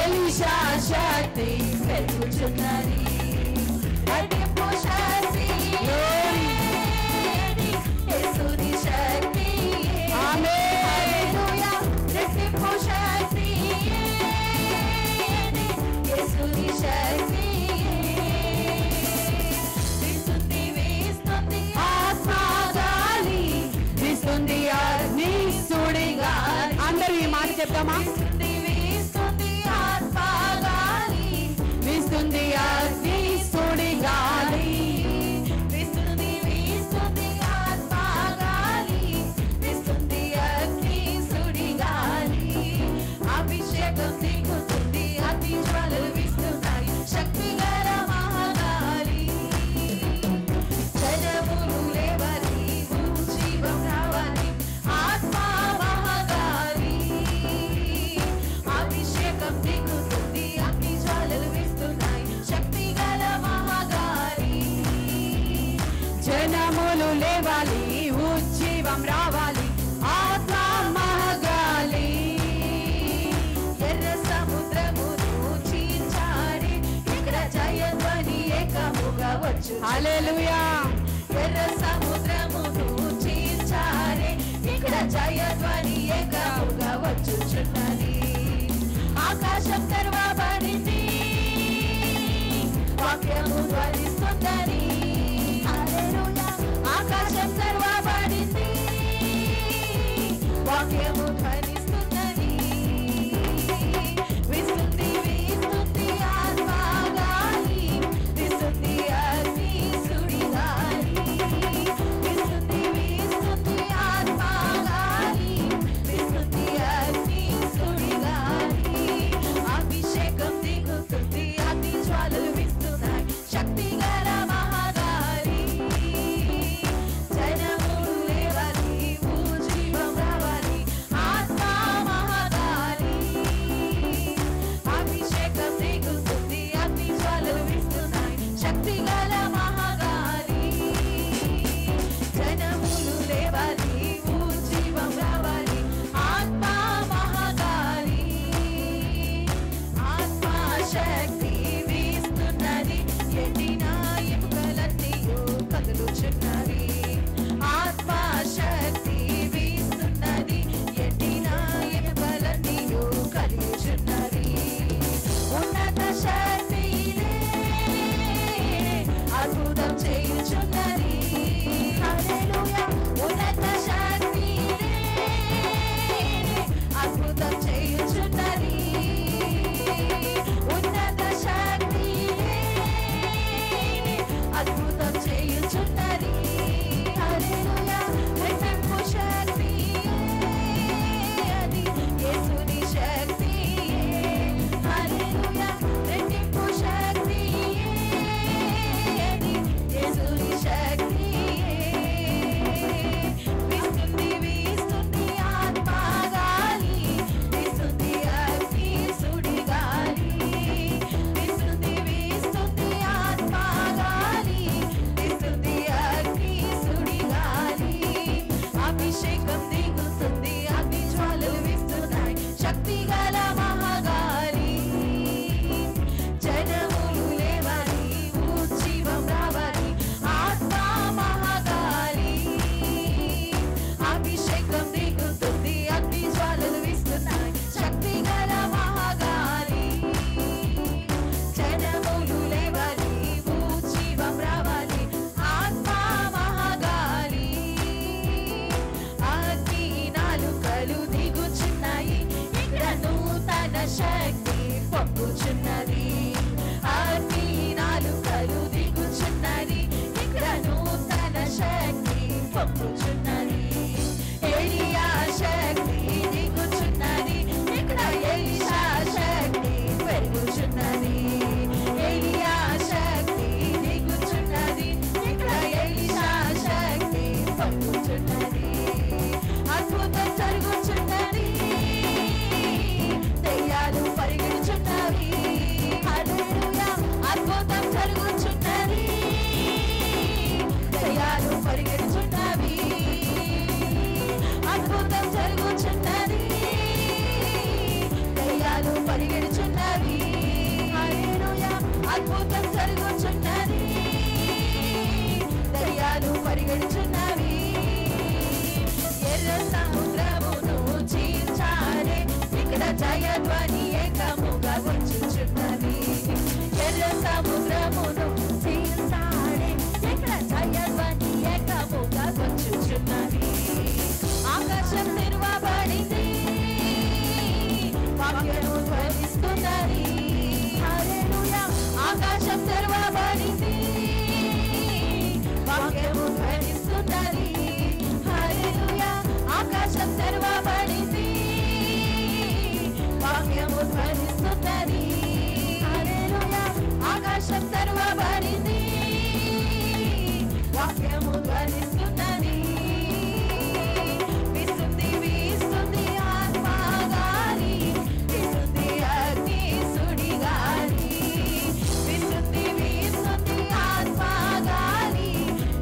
Elisha శక్తి పెరుగుచున్నది. రెట్టింపు శక్తి యేసుని శక్తి. ఆమేన్. హల్లెలూయా. రెట్టింపు శక్తి యేసుని శక్తి. వీస్తుంది వీస్తుంది ఆత్మ గాలి, వీస్తుంది అగ్ని సుడిగాలి. అందరూ ఈ మాట చెప్తామా? వీస్తుంది వీస్తుంది ఆత్మ గాలి, వీస్తుంది అగ్ని సుడిగాలి. వీస్తుంది వీస్తుంది ఆత్మ గాలి, వీస్తుంది అగ్ని సుడిగాలి. అభిషేకం దిగుతుంది, అతి జ్వాలలు వీస్తున్నాయి, శక్తి గల మహాగాలి. జనములు లేవాలి, జీవం రావాలి, ఆత్మ మహాగాలి. అభిషేకం దిగుతుంది, అగ్ని జ్వాలలు వీస్తున్నాయి, శక్తి గల మహాగాలి. జనములు లేవాలి, ఉజ్జీవం రావాలి, ఆత్మ మహాగాలి. ఎర్ర సముద్రమును చీల్చాడి, ఇక్కడ జయధ్వని ఏకముగా వచ్చు. హల్లెలూయా. ఎర్ర సముద్రమును చీల్చాడి, ఇక్కడ జయధ్వని ఏకముగా వచ్చుచున్నది. ఆకాశం తెరవబడింది, వాక్యము ధ్వనిస్తున్నది. హల్లెలూయా. ఆకాశం తెరవబడింది, వాక్యము ధ్వనిస్తున్నది. వీస్తుంది వీస్తుంది ఆత్మ గాలి, వీస్తుంది అగ్ని సుడిగాలి. వీస్తుంది వీస్తుంది ఆత్మ గాలి, వీస్తుంది అగ్ని సుడిగాలి. అభిషేకం దిగుతుంది, అగ్ని జ్వాలలు వీస్తున్నాయి, శక్తి గల మహాగాలి. జనములు లేవాలి, జీవం రావాలి, ఆత్మ మహాగాలి. అభిషేకం దిగుతుంది, అగ్ని జ్వాలలు వీస్తున్నాయి, శక్తి గల మహాగాలి. జనములు లేవాలి, జీవం రావాలి, ఆత్మ మహాగాలి. ఆత్మ శక్తి వీస్తున్నది, ఎండిన ఎముకలన్నీయు కదులుచున్నవి. ఆత్మ శక్తి వీస్తున్నది, ఎండిన ఎముకలన్నీయు కదులుచున్నవి. ఉన్నత శక్తినే అద్భుతం చేయుచున్నది. హల్లెలూయా. ఉన్నత శక్తినే అద్భుతం చేయుచున్నది. ఉన్నత శక్తినే అద్భుతం చేయుచున్నది. హల్లెలూయా. రెట్టింపు శక్తి అది యేసుని శక్తి. హల్లెలూయా. రెట్టింపు శక్తి అది యేసుని శక్తి. వీస్తుంది వీస్తుంది ఆత్మ గాలి, వీస్తుంది అగ్ని సుడిగాలి. వీస్తుంది వీస్తుంది ఆత్మ గాలి, వీస్తుంది అగ్ని సుడిగాలి. అభిషేకం దిగుతుంది, అగ్ని జ్వాలలు వీస్తున్నాయి, శక్తి గల మహాగాలి. జనములు లేవాలి, ఉజ్జీవం రావాలి, ఆత్మ మహాగాలి. అభిషేకం దిగుతుంది, అగ్ని జ్వాలలు వీస్తున్నాయి, శక్తి గల మహాగాలి. జనములు లేవాలి, ఉజ్జీవం రావాలి, ఆత్మ మహాగాలి. అగ్ని నాలుకలు దిగుచున్నాయి, ఇక్కడ నూతన శక్తి పొంగుచున్నది. అగ్ని నాలుకలు దిగుచున్నది, ఇక్కడ నూతన శక్తి పొంగుచున్నది. ఎలియా శక్తి దిగుచున్నది, ఇక్కడ ఎలీషా శక్తి పెరుగుచున్నది. ఎలియా శక్తి దిగుచున్నది, ఇక్కడ ఎలీషా శక్తి పొంగుచున్నది. అద్భుతం జరుగుచున్నది, దయ్యాలు పరిగెడుచున్నవి. ఆకాశం తెరవబడింది, వాక్యము ధ్వనిస్తున్నది. హల్లెలూయా, ఆకాశం తెరవబడింది, వాక్యము ధ్వనిస్తున్నది. హల్లెలూయా, ఆకాశం తెరవబడింది, వాక్యము ధ్వనిస్తున్నది. విస్తుంది వీస్తుంది ఆత్మ గాలి, విస్తుంది అగ్ని సుడిగాలి. విస్తుంది వీస్తుంది ఆత్మ గాలి,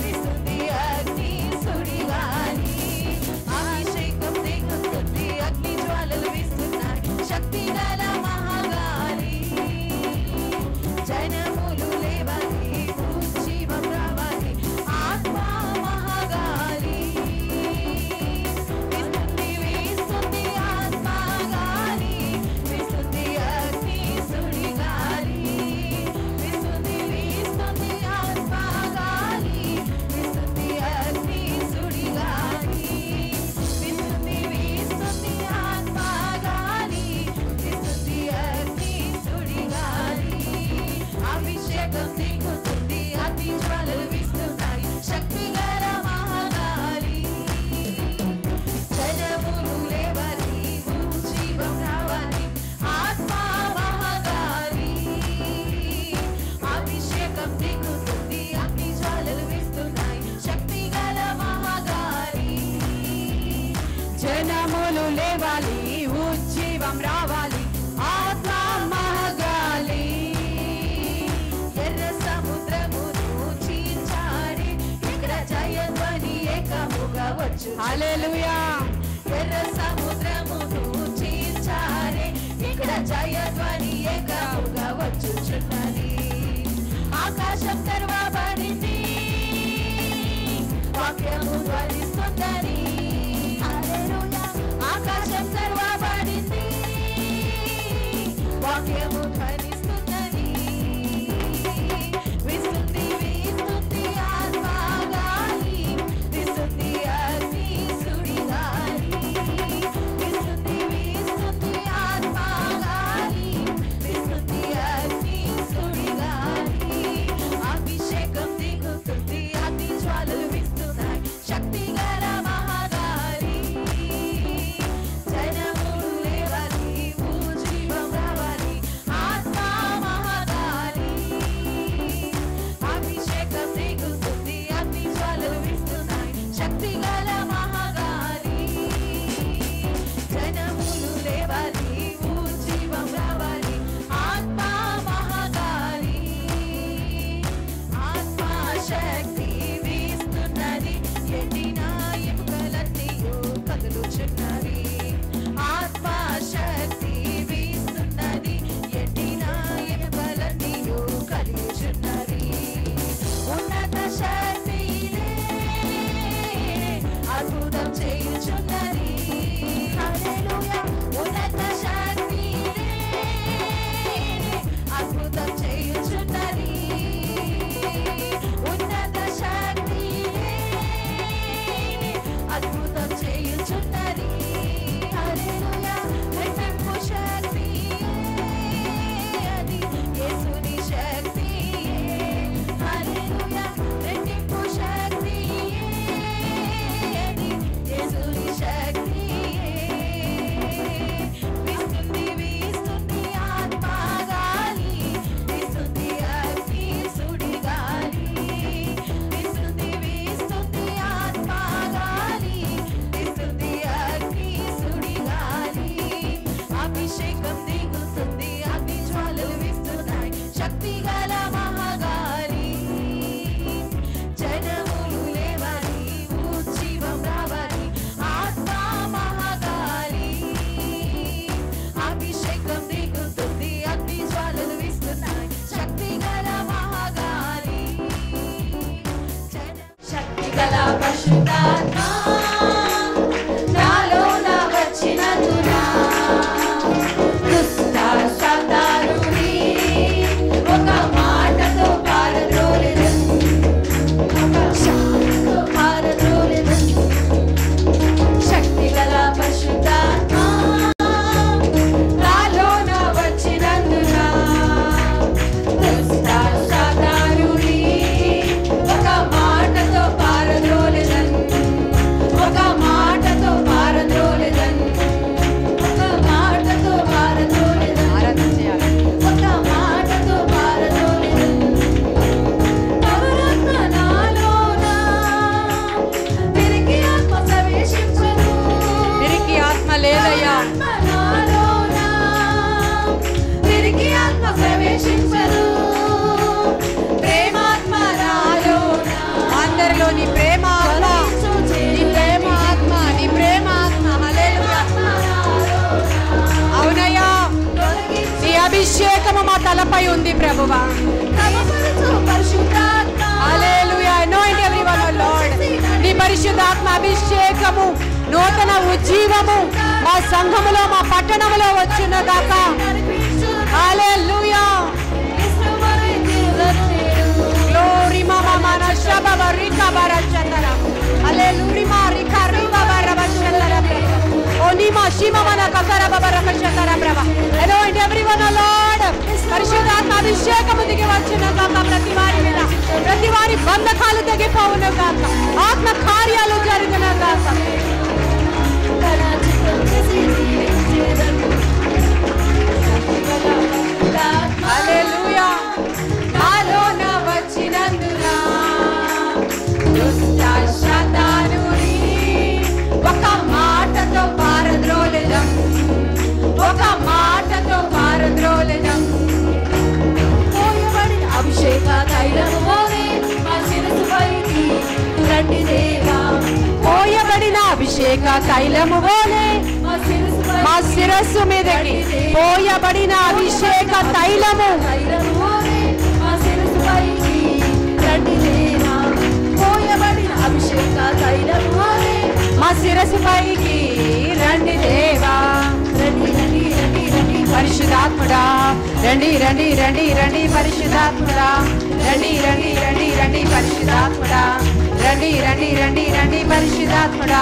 విస్తుంది అగ్ని సుడిగాలి. అభిషేకం దిగుతుంది, అగ్ని జ్వాలలు వీస్తున్నాయి, శక్తి గల మహాగాలి. జనములు లేవాలి, ఉజ్జీవం రావాలి, ఆత్మ మహాగాలి. విస్తుంది వీస్తుంది ఆత్మ గాలి, విస్తుంది అగ్ని సుడిగాలి. విస్తుంది వీస్తుంది ఆత్మ గాలి, విస్తుంది అగ్ని సుడిగాలి. విస్తుంది వీస్తుంది ఆత్మ గాలి, విస్తుంది అగ్ని సుడిగాలి. అభిషేకం దిగుతుంది, అగ్ని జ్వాలలు వీస్తున్నాయి, శక్తి గల మహాగాలి. జనములు లేవాలి, ఉజ్జీవం రావాలి, ఆత్మ మహాగాలి. అభిషేకం దిగుతుంది, అగ్ని జ్వాలలు వీస్తున్నాయి, శక్తి గల మహాగాలి. జనములు లేవాలి, ఉజ్జీవం రావాలి, ఆత్మ మహాగాలి. ఎర్ర సముద్రమును చీల్చాడే, ఇక్కడ జయధ్వని ఏకముగా వచ్చు. హల్లెలూయా, ఎర్ర సముద్రమును చీల్చాడే, ఇక్కడ జయధ్వని ఏకముగా వచ్చుచున్నది. ఆకాశం తెరవబడింది, వాక్యము ధ్వనిస్తున్నది. హల్లెలూయా, ఆకాశం తెరవబడింది, వాక్యము ధ్వనిస్తున్నది. విస్తుంది వీస్తుంది ఆత్మ గాలి, విస్తుంది అగ్ని సుడిగాలి. విస్తుంది వీస్తుంది ఆత్మ గాలి, విస్తుంది అగ్ని సుడిగాలి. అభిషేకం దిగుతుంది, అగ్ని జ్వాలలు వీస్తున్నాయి, శక్తి గల అభిషేకము మా తలపై ఉంది ప్రభువా. హల్లెలూయా. అనాయింట్ ఎవ్రీవన్ ఓ లార్డ్. నీ పరిశుద్ధాత్మ అభిషేకము నూతన ఉజ్జీవము మా సంఘములో మా పట్టణములో వచ్చును గాక. హల్లెలూయా. గ్లోరీ మామా మన శబబ రికా బరచందర. హల్లెలూయా మారికా రిబా బరబచందర. ఓనిమా శిమ మన కకర బరబచందర ప్రభ. అనాయింట్ ఎవ్రీవన్ ఓ లార్డ్. పరిశుద్ధాత్మ అభిషేకము దిగి వచ్చును గాక. ప్రతి వారి మీద ప్రతి వారి బంధకాలు తెగిపోవును గాక. ఆత్మ కార్యాలు జరుగును గాక. హల్లెలూయా. నాలోన వచ్చినందున దుష్ట శతానుని ఒక మాటతో పారద్రోలెదం. ఒక మాటతో పారద్రోలెదం. పోయబడిన అభిషేక తైలమునే మా శిరస్సుపైకి రండి దేవా. పోయబడిన అభిషేక తైలము వలె మా శిరస్సు మీదకి పోయబడిన అభిషేక తైలము. మా శిరస్సుపైకి రండి దేవా. పోయబడిన అభిషేక తైలమునే మా శిరస్సు పైకి రండి దేవా. రండి రండి రండి రండి పరిశుద్ధాత్ముడా రండి రండి రండి రండి పరిశుద్ధాత్ముడా రండి రండి రండి రండి పరిశుద్ధాత్ముడా రండి రండి రండి రండి పరిశుద్ధాత్ముడా.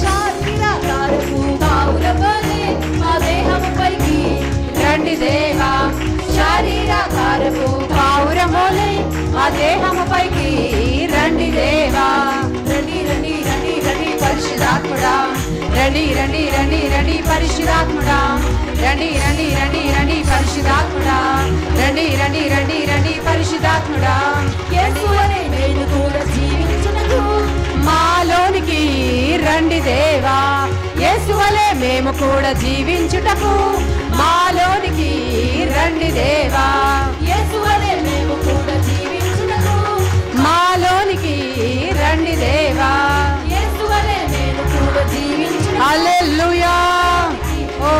శారీరకారపు పావులవలె మా దేహముపైకి రండి దేవా. శారీరకారపు పావురమోలే మా దేహముపైకి రండి దేవా. రండి రండి రండి రండి పరిశుద్ధాత్ముడా రండి రండి రండి రండి పరిశుద్ధాత్ముడా రండి రండి రండి రండి పరిశుద్ధాత్ముడా రండి రండి రండి రండి పరిశుద్ధాత్ముడా. యేసువలె నేను కూడా జీవించుటకు మాలోనికి రండి దేవా. యేసువలె మేము కూడా జీవించుటకు మాలోనికి రండి దేవా. యేసువలె మేము కూడా జీవించుటకు మాలోనికి రండి దేవా. యేసువలె నేను కూడా జీవించుటకు. హల్లెలూయా. ఓ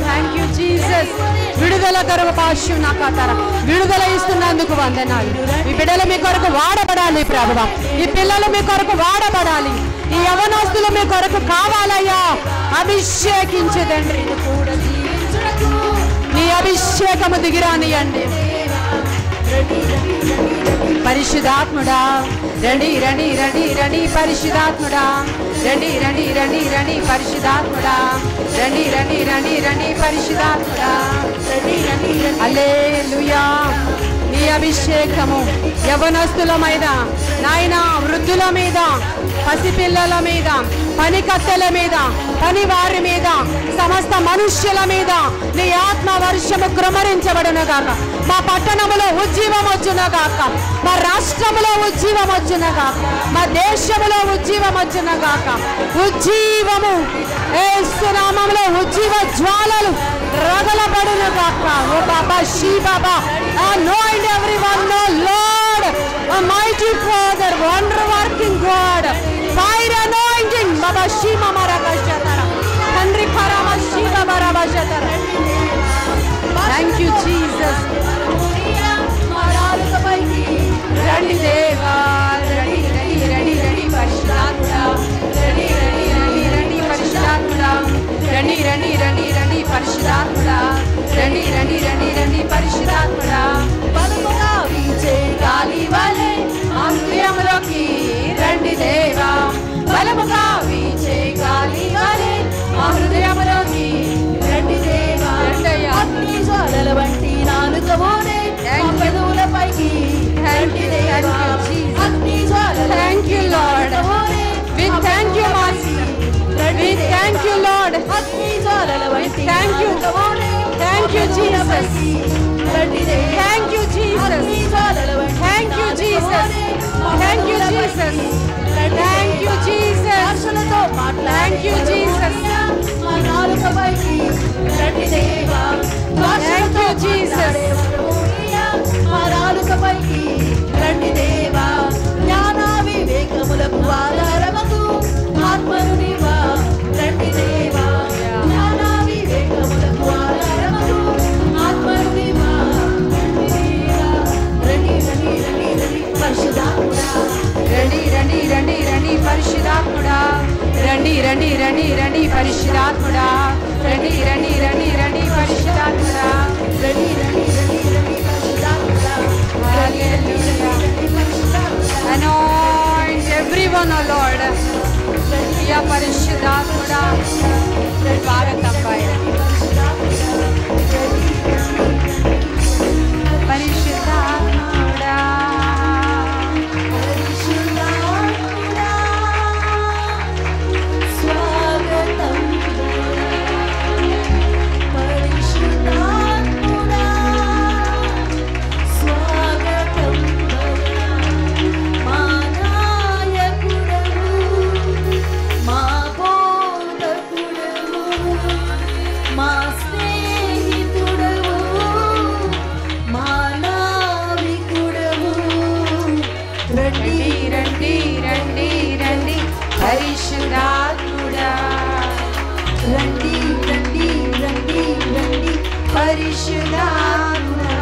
థ్యాంక్ యూ జీసస్. విడుదల కరువు పాశ్యం నాకాతార విడుదల ఇస్తున్నందుకు వందనాలు. ఈ బిడ్డలు మీ కొరకు వాడబడాలి ప్రభువా. ఈ పిల్లలు మీ కొరకు వాడబడాలి. ఈ యవనస్తులు మీ కొరకు కావాలయ్యా. అభిషేకించదండి. కూడా జీవించుటకు నీ అభిషేకము దిగిరానియండి. పరిశుద్ధాత్ముడా రండి రండి రండి రండి పరిశుద్ధాత్ముడా రండి రండి రండి రండి పరిశుద్ధాత్ముడా రండి రండి రండి రండి పరిశుద్ధాత్ముడా రండి రండి. హల్లెలూయా. నీ అభిషేకము యవనస్తుల మీద నాయనా, వృద్ధుల మీద, పసిపిల్లల మీద, పని కత్తెల మీద, పని వారి మీద, సమస్త మనుష్యుల మీద నీ ఆత్మ వర్షము కృమరించబడును గాక. మా పట్టణములో ఉజ్జీవం వచ్చును గాక. మా రాష్ట్రములో ఉజ్జీవం వచ్చును గాక. మా దేశములో ఉజ్జీవం వచ్చును గాక. ఉజ్జీవము యేసు నామములో ఉజ్జీవ జ్వాలలు రగలబడును గాక. ఓ బాబా షీ బాబా anoint everyone, no Lord, a mighty Father, wonder working God, fire anointing baba shima marakashatara tanri parama shiva barabashatara. Thank you Jesus. రండి దేవా. రండి రండి రండి రండి పరిశుద్ధాత్ముడా రండి రండి రండి రండి పరిశుద్ధాత్ముడా రండి రండి రండి రండి పరిశుద్ధాత్ముడా రండి రండి రండి రండి పరిశుద్ధాత్ముడా. బలముగా వీచే గాలి వలె మా హృదయములోకి రండి దేవా. బలముగా వీచే గాలి వలె మా హృదయములోకి రండి దేవా. అగ్ని జ్వాలల వంటి నాలుకవోనే మా పెదవులపైకి రండి దేవా. అగ్ని జ్వాలల Thank you Lord. We thank you Master. We thank you Lord. అగ్ని జ్వాలల వంటి Thank you. నాలుకవోనే Thank you Jesus. రండి దేవా. Thank you Jesus. అగ్ని జ్వాలల వంటి Thank you Jesus. Thank you Jesus. Thank you Jesus. భాషలతో Thank you Jesus. మా నాలుకపైకి రండి దేవా. Thank you Jesus. మా నాలుకపైకి రండి దేవా. జ్ఞాన వివేకములకు ఆధారమగు ఆత్మను నీవా రండి దేవా. జ్ఞాన వివేకములకు ఆధారమగు రండి రండి రండి పరిశుద్ధాత్ముడా రండి రండి రండి రండి పరిశుద్ధాత్ముడా రండి రండి రండి రండి పరిశుద్ధాత్ముడా Hallelujah. Anoint everyone, O Lord. Ya పరిశుద్ధాత్ముడా స్వాగతం పైన పరిశుద్ధాత్ముడా స్వాగతం పరిశుద్ధాత్ముడా స్వాగతం మా నాయకుడవు మా బోధకుడవు మా స్నేహితుడవు మా నావికుడవు రండి రండి రండి రండి పరిశుద్ధాత్ముడా రండి రండి రండి రండి పరిశుద్ధాత్ముడా